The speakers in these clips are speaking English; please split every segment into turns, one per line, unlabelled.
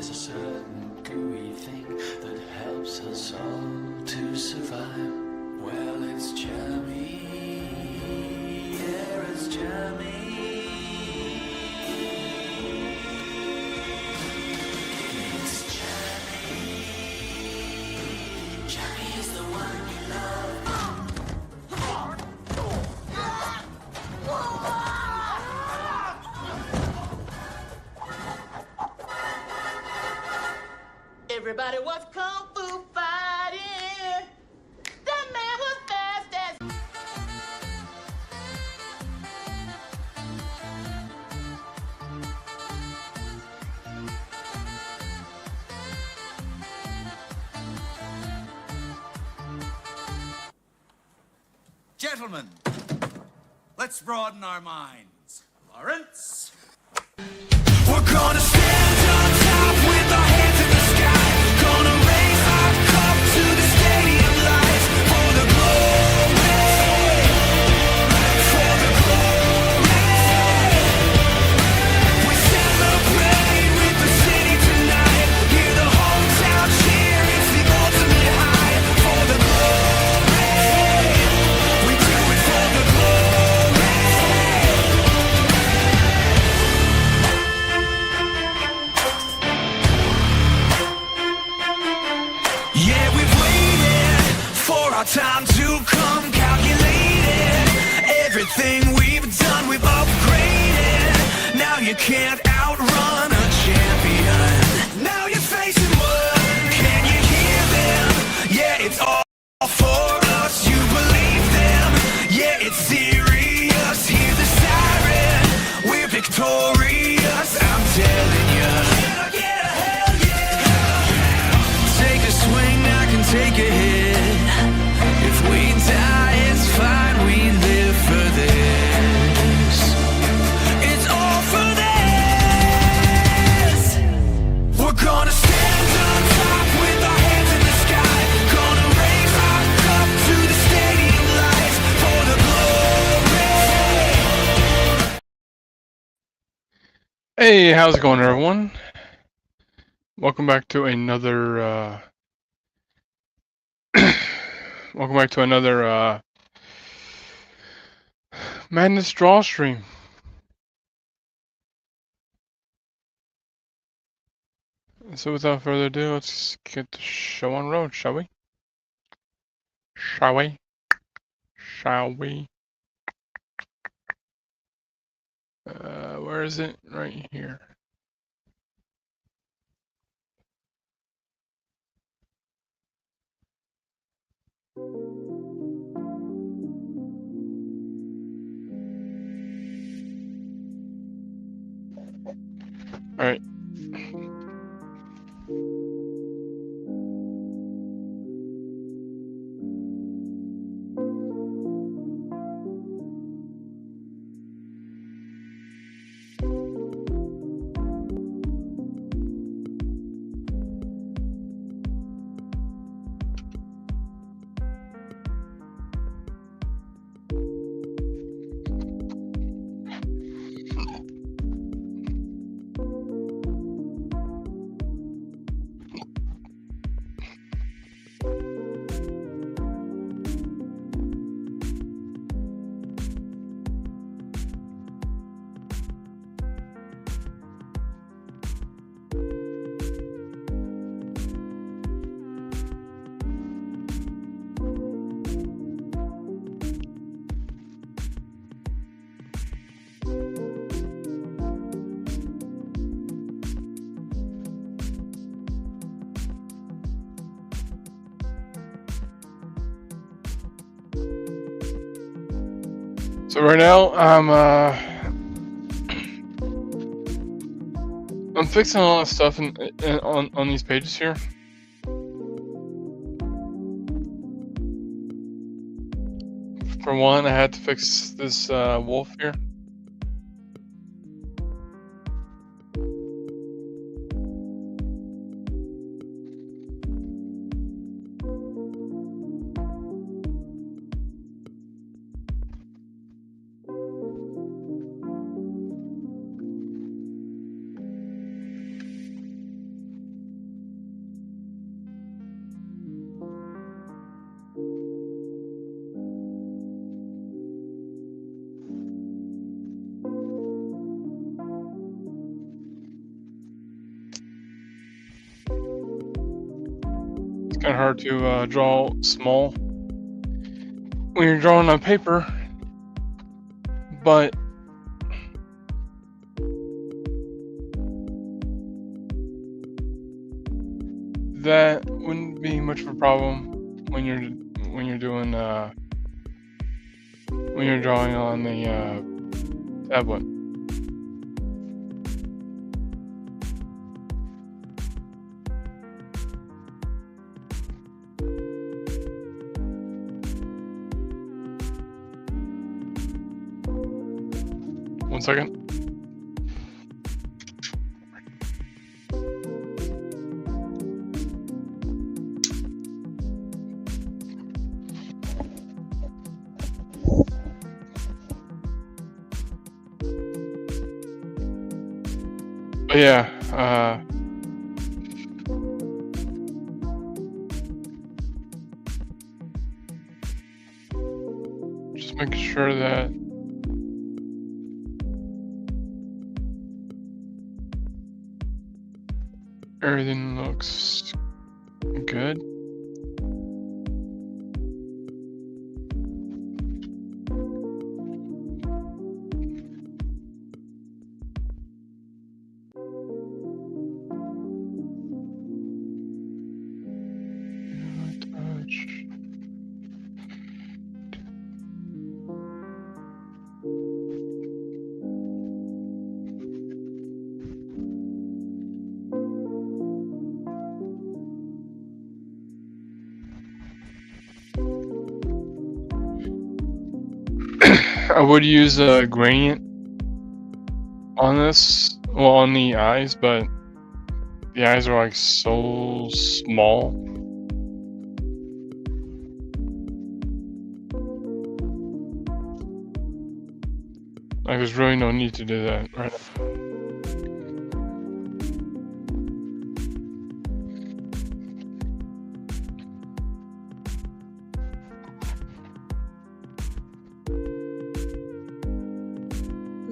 There's a certain gooey thing that helps us all to survive. Well, it's jammy. Yeah, it's jammy. It's jammy. Jammy is the one you love.
Everybody was kung fu fighting. That man was fast as.
Gentlemen, let's broaden our minds. Lawrence?
We're gonna stand on top with our hands in the sky. Gonna raise our cup to the stadium lights. For the glory, for the glory. We celebrate with the city tonight. Hear the whole town cheer, it's the ultimate high. For the glory, we do it for the glory. Yeah, we've waited for our time to come, calculated everything we've done, we've upgraded. Now you can't outrun a champion. Now you're facing what? Can you hear them? Yeah, it's all for us. You believe them? Yeah, it's serious. Hear the siren. We're victorious. I'm telling you. Hell yeah. Take a swing, I can take a hit. If we die, it's fine, we live for this. It's all for this. We're gonna stand on top with our hands in the sky. Gonna raise our cup to the stadium lights. For the glory.
Hey, how's it going, everyone? Welcome back to another Madness DrawStream. So without further ado, let's get the show on road, shall we? Shall we? Shall we? Where is it? Right here. All right. So right now, I'm fixing a lot of stuff on these pages here. For one, I had to fix this wolf here. kind of hard to draw small when you're drawing on paper, but that wouldn't be much of a problem when you're doing when you're drawing on the tablet. One second. But yeah, just make sure that everything looks good. I would use a gradient on this, well, on the eyes, but the eyes are like so small. Like, there's really no need to do that right now.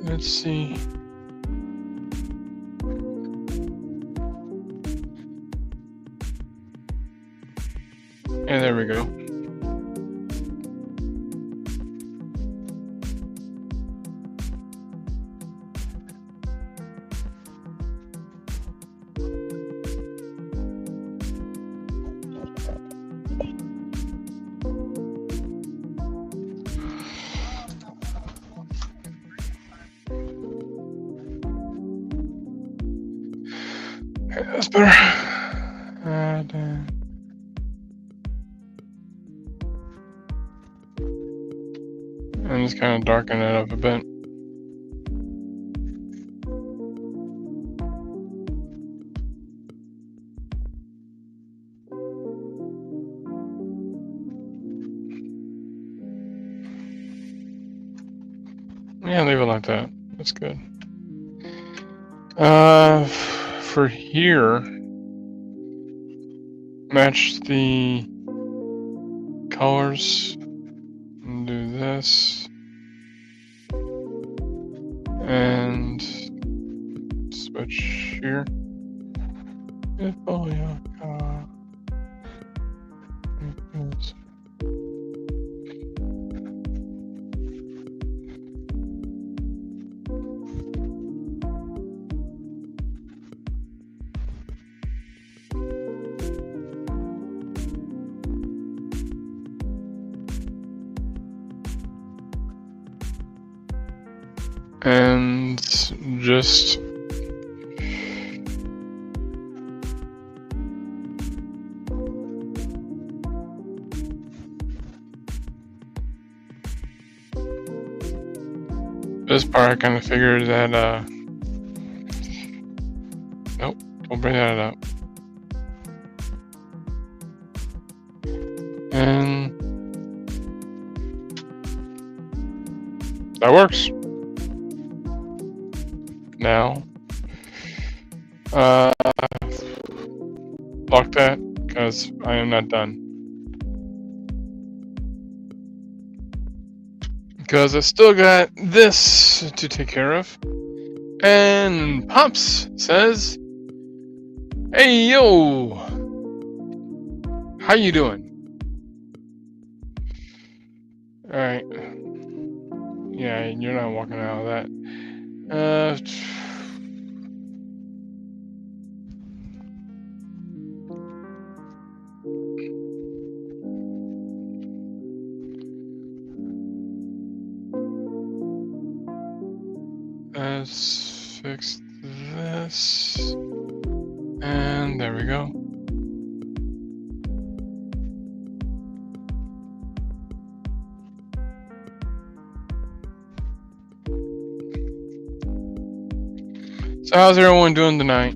Let's see. And there we go. That's better. And, I'm just kind of darken it up a bit. Yeah, leave it like that. That's good. For here, match the colors and do this, and switch here. And just this part I kind of figured that nope, don't bring that up. And that works. Now, lock that, because I am not done. Because I still got this to take care of. And Pops says, "Hey yo, How you doing? Alright. Yeah, you're not walking out of that. Let's fix this. And there we go. So how's everyone doing tonight?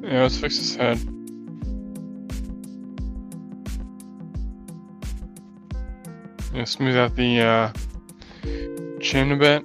Yeah, let's fix his head. Yeah, smooth out the chin a bit.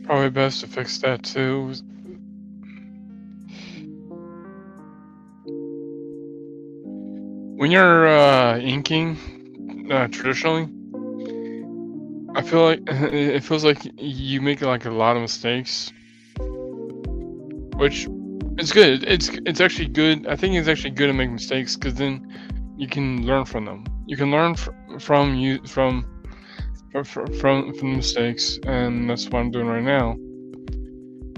Probably best to fix that too. When you're inking traditionally, I feel like it feels like you make like a lot of mistakes, which is good. It's actually good. I think it's actually good to make mistakes because then you can learn from them. You can learn from the mistakes, and that's what I'm doing right now.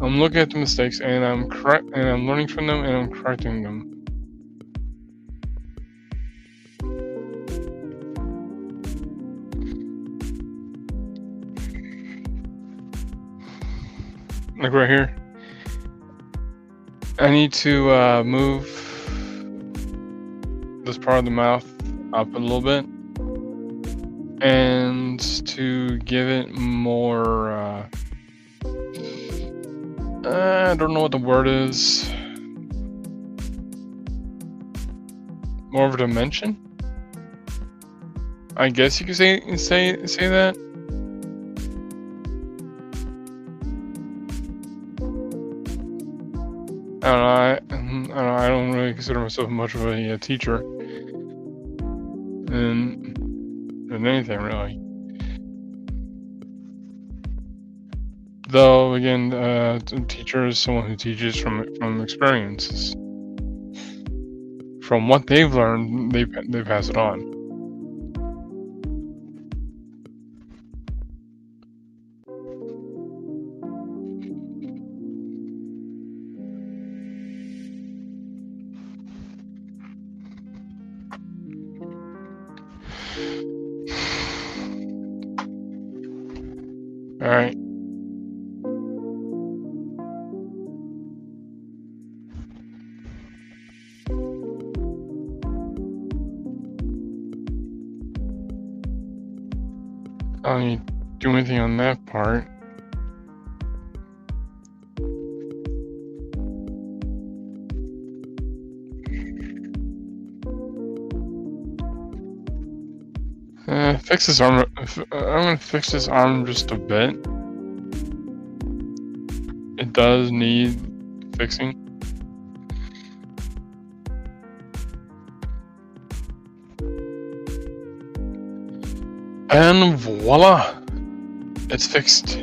I'm looking at the mistakes and I'm learning from them and I'm correcting them. Like right here, I need to move this part of the mouth up a little bit, and to give it more, I don't know what the word is, more of a dimension? I guess you could say that. I don't really consider myself much of a teacher than anything really. Though again, a teacher is someone who teaches from experiences. From what they've learned, they pass it on. All right. I don't need to do anything on that part. Fix this arm. I'm gonna fix this arm just a bit. It does need fixing. And voila! It's fixed.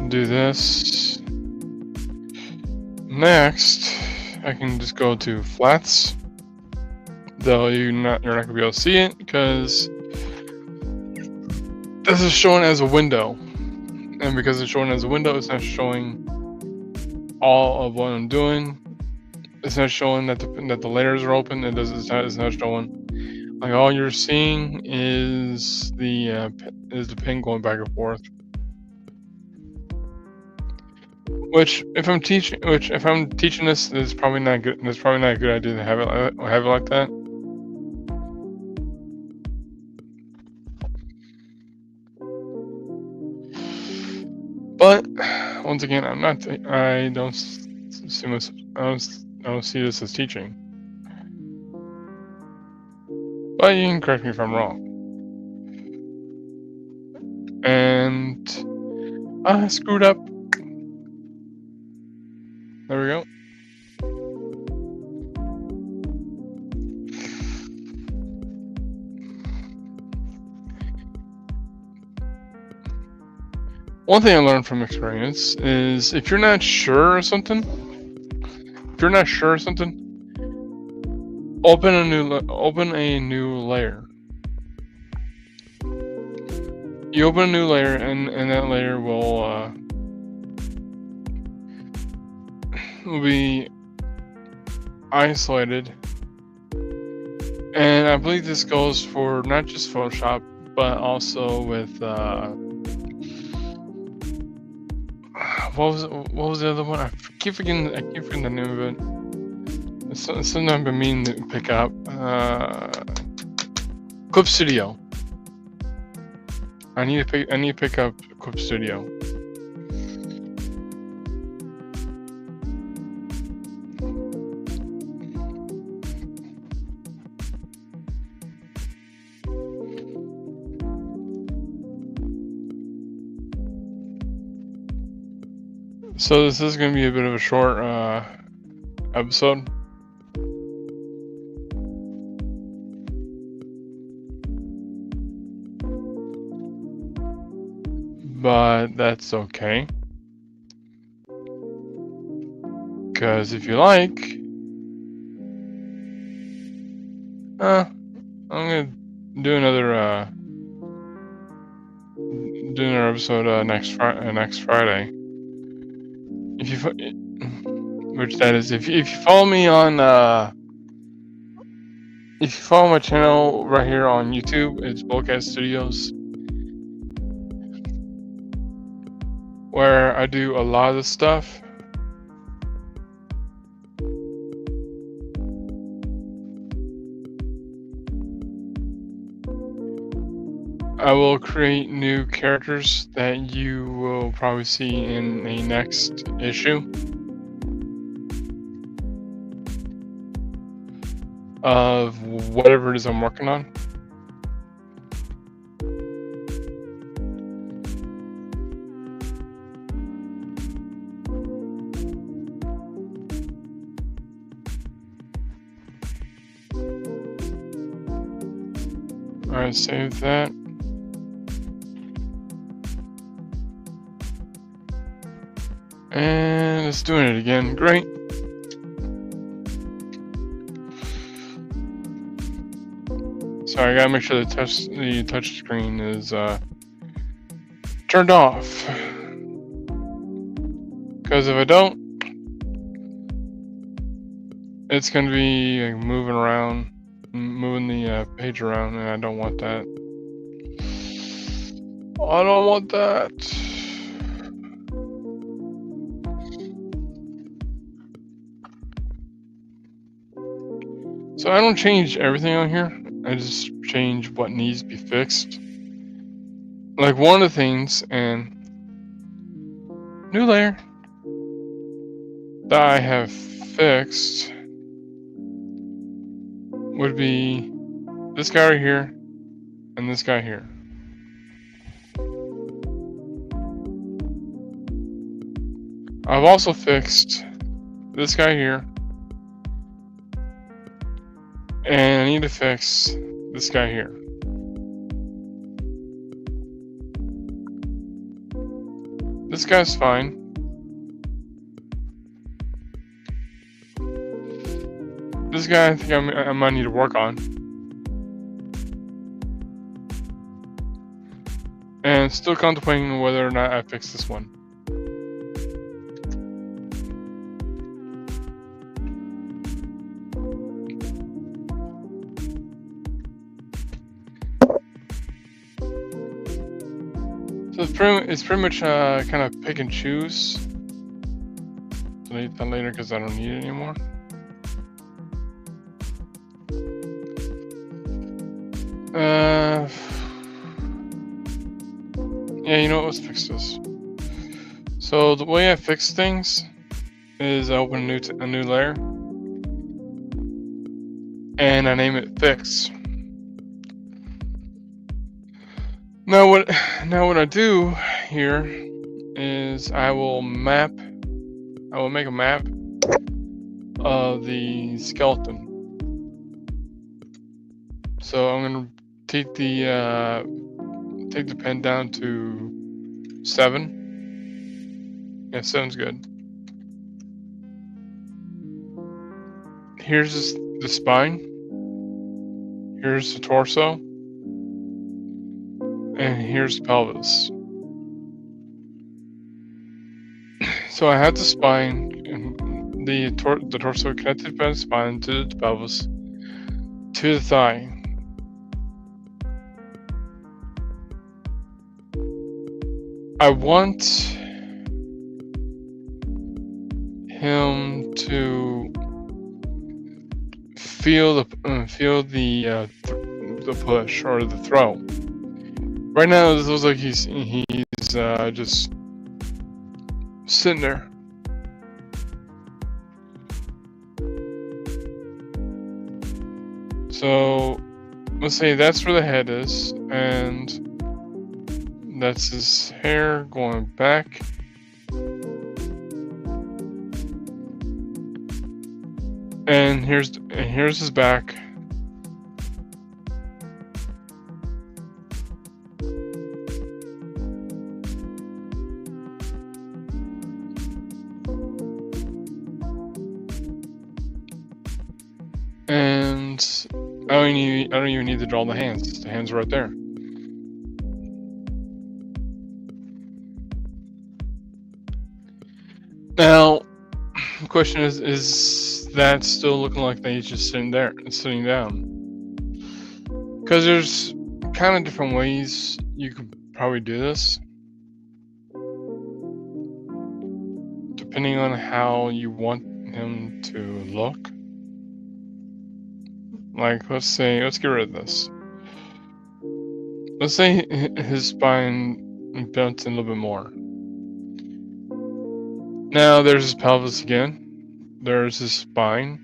Do this. Next, I can just go to flats. Though you're not gonna be able to see it because this is shown as a window, and because it's shown as a window, it's not showing all of what I'm doing. It's not showing that the layers are open. It's not showing. Like, all you're seeing is the pin going back and forth. Which, if I'm teaching this, it's probably not good. It's probably not a good idea to have it like that. But once again, I don't see this as teaching. But you can correct me if I'm wrong. And I screwed up. There we go. One thing I learned from experience is if you're not sure of something, open a new layer. You open a new layer, and that layer will be isolated. And I believe this goes for not just Photoshop, but also with what was the other one? I keep forgetting the name of it. It's something I've been meaning to pick up. Clip Studio. I need to pick up Clip Studio. So this is going to be a bit of a short episode. But that's okay. Because if you like, I'm going to do another episode next Friday. If you follow me on if you follow my channel right here on YouTube, it's Boldcat Studios, where I do a lot of this stuff. I will create new characters that you will probably see in the next issue of whatever it is I'm working on. Alright, save that. And it's doing it again. Great. So I gotta make sure the touch screen is turned off. Because if I don't, it's gonna be moving around, moving the page around, and I don't want that. I don't want that. So I don't change everything on here. I just change what needs to be fixed. Like, one of the things, and new layer, that I have fixed would be this guy right here and this guy here. I've also fixed this guy here. And I need to fix this guy here. This guy's fine. This guy I think I might need to work on. And still contemplating whether or not I fix this one. So it's pretty much kind of pick and choose. Delete that later because I don't need it anymore. Yeah, you know what? Let's fix this. So the way I fix things is I open a new layer and I name it Fix. Now what I do here is I will make a map of the skeleton. So I'm gonna take the pen down to 7. Yeah, 7's good. Here's the spine. Here's the torso. And here's the pelvis. So I have the spine and the torso connected by the spine to the pelvis to the thigh. I want him to feel the push or the throw. Right now, this looks like he's just sitting there. So let's say that's where the head is, and that's his hair going back. And here's his back. And I don't even need to draw the hands. The hands are right there. Now, the question is that still looking like that he's just sitting down? Because there's kind of different ways you could probably do this, depending on how you want him to look. Like, let's get rid of this. Let's say his spine bent in a little bit more. Now there's his pelvis again. There's his spine.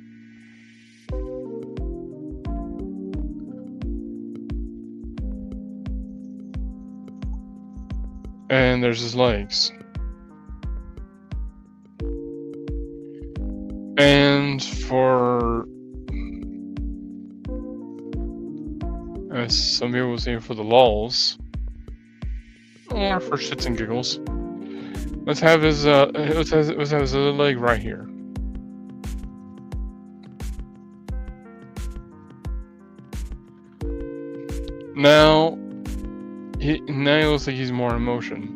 And there's his legs. And for as some people will say, for the lulls, or for shits and giggles, let's have his other leg right here. Now he looks like he's more in motion.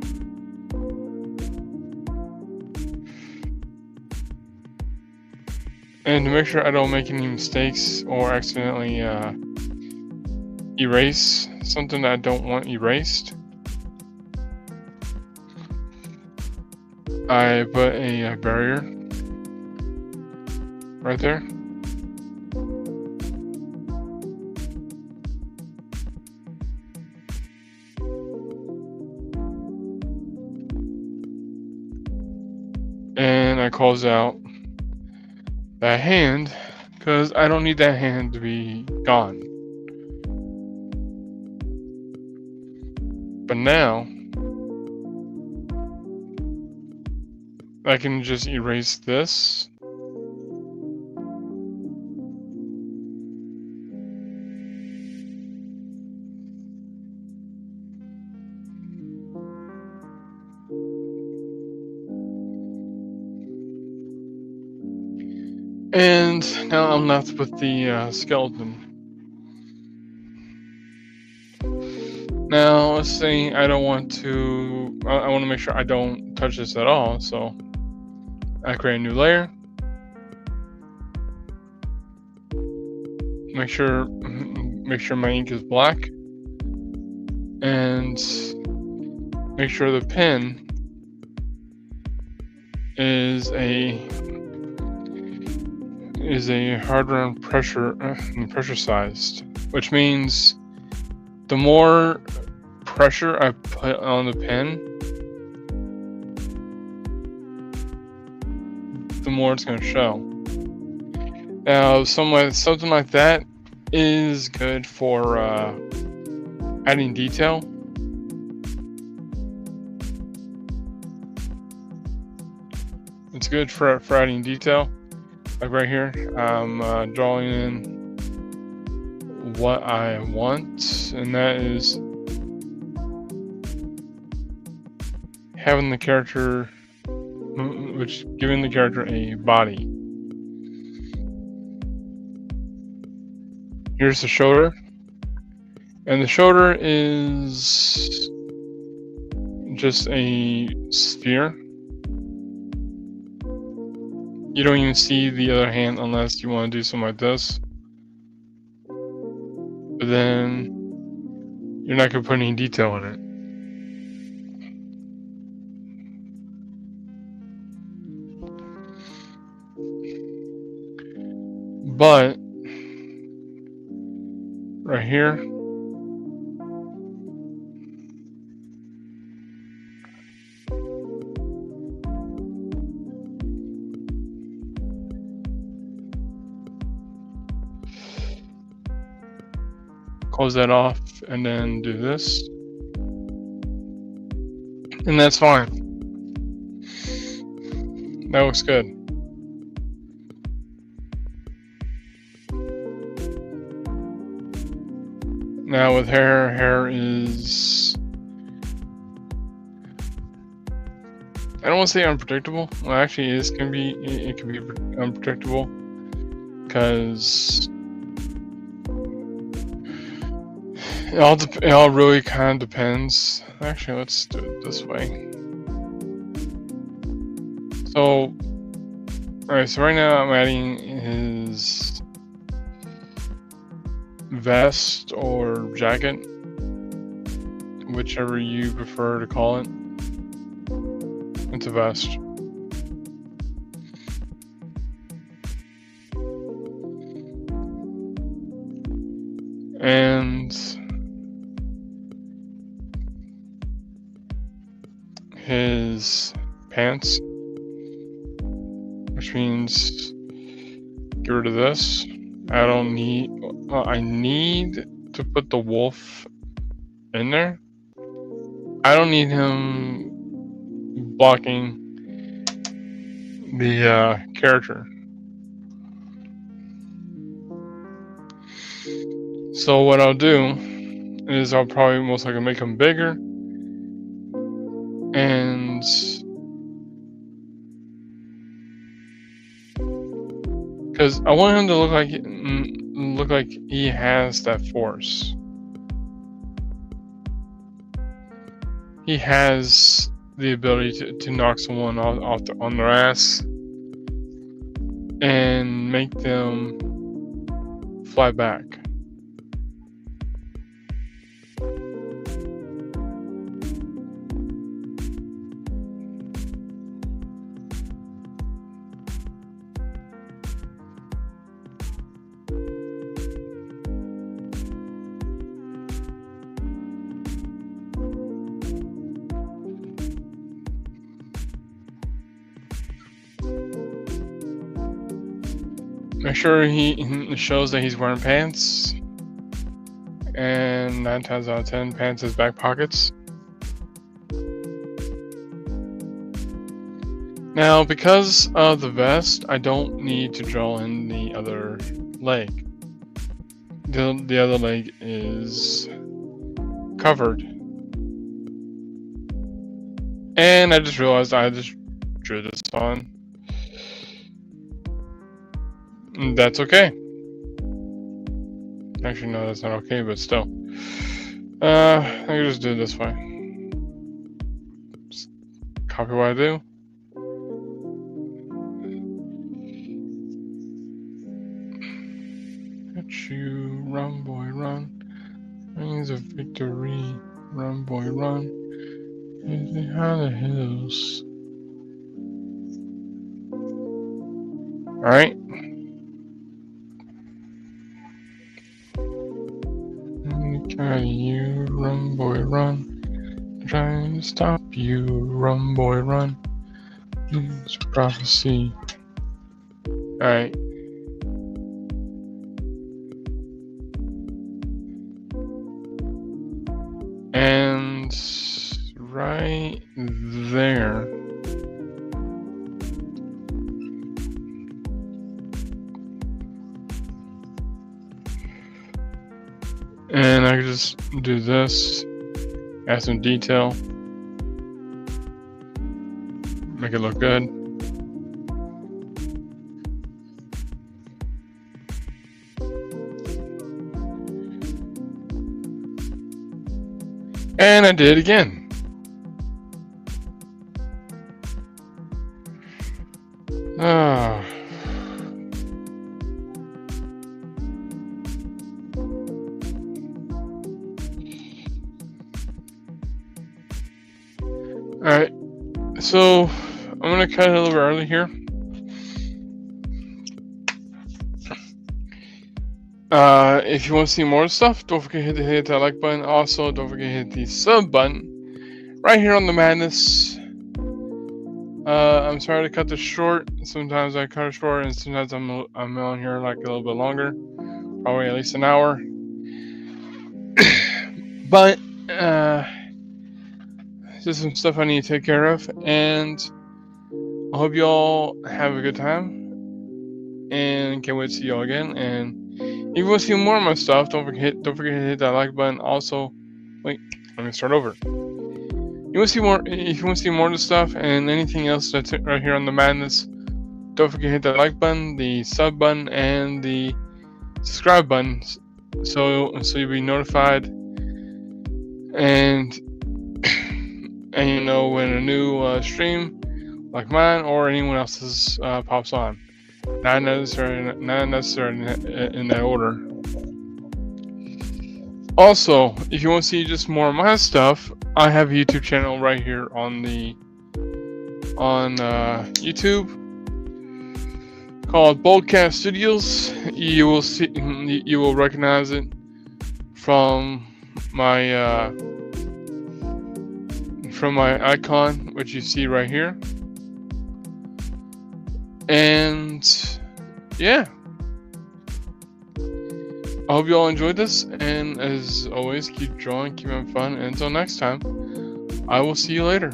And to make sure I don't make any mistakes or accidentally erase something that I don't want erased, I put a barrier right there. And I close out that hand because I don't need that hand to be gone. But now I can just erase this. And now I'm left with the skeleton. Now, let's see, I don't want to, I want to make sure I don't touch this at all, so I create a new layer. Make sure my ink is black, and make sure the pen is a hardware pressure sized, which means the more pressure I put on the pen, the more it's going to show. Now, something like that is good for adding detail. It's good for adding detail. Like right here, I'm drawing in what I want, and that is having the character, giving the character a body. Here's the shoulder, and the shoulder is just a sphere. You don't even see the other hand unless you want to do something like this. But then you're not going to put any detail in it. But right here, close that off and then do this, and that's fine. That looks good. Now with hair is, I don't want to say unpredictable. Well, actually, it can be unpredictable because it all really kind of depends. Actually, let's do it this way. So, alright. So right now I'm adding his vest or jacket, whichever you prefer to call it. It's a vest. And his pants, which means get rid of this. I don't need, I need to put the wolf in there. I don't need him blocking the character. So what I'll do is I'll probably most likely make him bigger, and because I want him to look like he has that force. He has the ability to knock someone off on their ass and make them fly back. Make sure he shows that he's wearing pants, and 9 times out of 10, pants has back pockets. Now, because of the vest, I don't need to draw in the other leg. The other leg is covered. And I just realized I just drew this on. That's okay. Actually, no, that's not okay, but still. I can just do it this way. Just copy what I do. Hit you, run boy, run. Wings of victory, run boy, run. Behind the hills. Alright. Carry you, run boy, run. Trying to stop you, run boy, run. It's prophecy. Alright. And right there. And I can just do this, add some detail, make it look good. And I did it again. Ah. Alright, so I'm gonna cut it a little bit early here. If you want to see more stuff, don't forget to hit that like button. Also, don't forget to hit the sub button right here on the madness. I'm sorry to cut this short. Sometimes I cut it short, and sometimes I'm on here like a little bit longer, probably at least an hour. But just some stuff I need to take care of, and I hope you all have a good time, and can't wait to see y'all again. And if you want to see more of my stuff, don't forget to hit that like button. Also, wait, let me start over. You want to see more? If you want to see more of the stuff and anything else that's right here on the madness, don't forget to hit that like button, the sub button, and the subscribe button, so you'll be notified, and you know when a new stream like mine or anyone else's pops on. Not necessarily in that order. Also, if you want to see just more of my stuff, I have a YouTube channel right here on YouTube called Boldcat Studios. You will recognize it from my icon, which you see right here. And yeah, I hope you all enjoyed this, and as always, keep drawing, keep having fun, and until next time, I will see you later.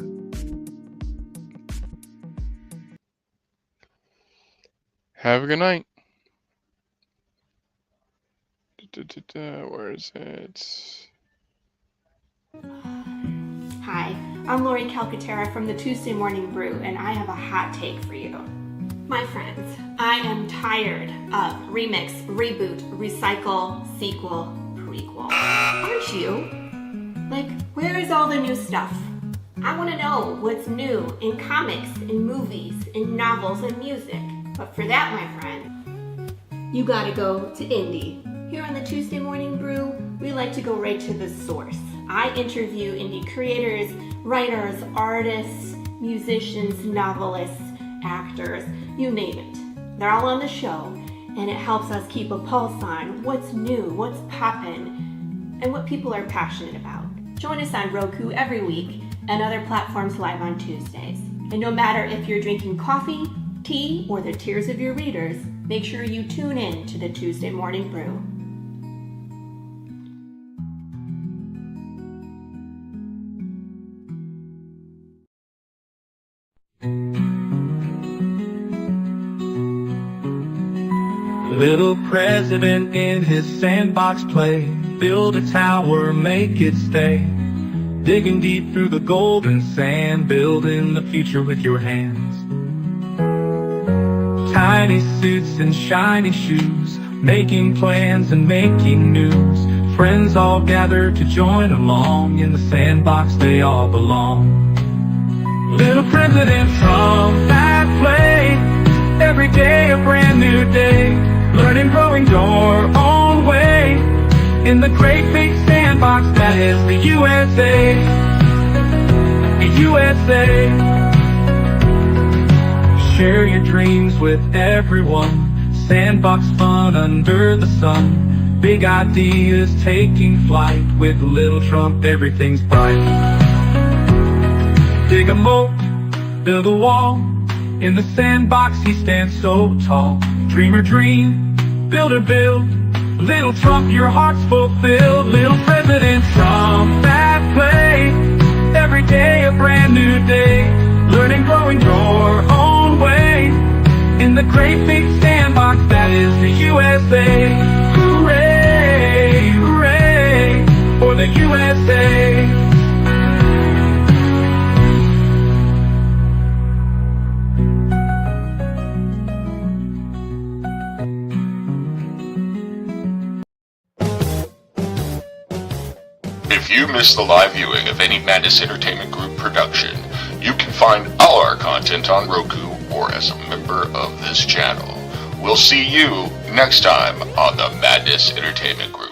Have a good night. Where is it?
Hi, I'm Lori Calcaterra from the Tuesday Morning Brew, and I have a hot take for you. My friends, I am tired of remix, reboot, recycle, sequel, prequel. Aren't you? Like, where is all the new stuff? I want to know what's new in comics, in movies, in novels, and music. But for that, my friend, you gotta go to indie. Here on the Tuesday Morning Brew, we like to go right to the source. I interview indie creators, writers, artists, musicians, novelists, actors, you name it. They're all on the show, and it helps us keep a pulse on what's new, what's poppin', and what people are passionate about. Join us on Roku every week and other platforms live on Tuesdays. And no matter if you're drinking coffee, tea, or the tears of your readers, make sure you tune in to the Tuesday Morning Brew.
Little president in his sandbox play, build a tower, make it stay. Digging deep through the golden sand, building the future with your hands. Tiny suits and shiny shoes, making plans and making news. Friends all gather to join along. In the sandbox they all belong. Little President Trump at play. Every day a brand new day. Learning, growing your own way. In the great big sandbox that is the USA. The USA. Share your dreams with everyone. Sandbox fun under the sun. Big ideas taking flight. With little Trump everything's bright. Dig a moat, build a wall. In the sandbox he stands so tall. Dreamer dream, builder build. Little Trump, your heart's fulfilled. Little President Trump at play. Every day a brand new day. Learning, growing your own way. In the great big sandbox that is the USA. Hooray, hooray, for the USA.
If you missed the live viewing of any Madness Entertainment Group production, you can find all our content on Roku or as a member of this channel. We'll see you next time on the Madness Entertainment Group.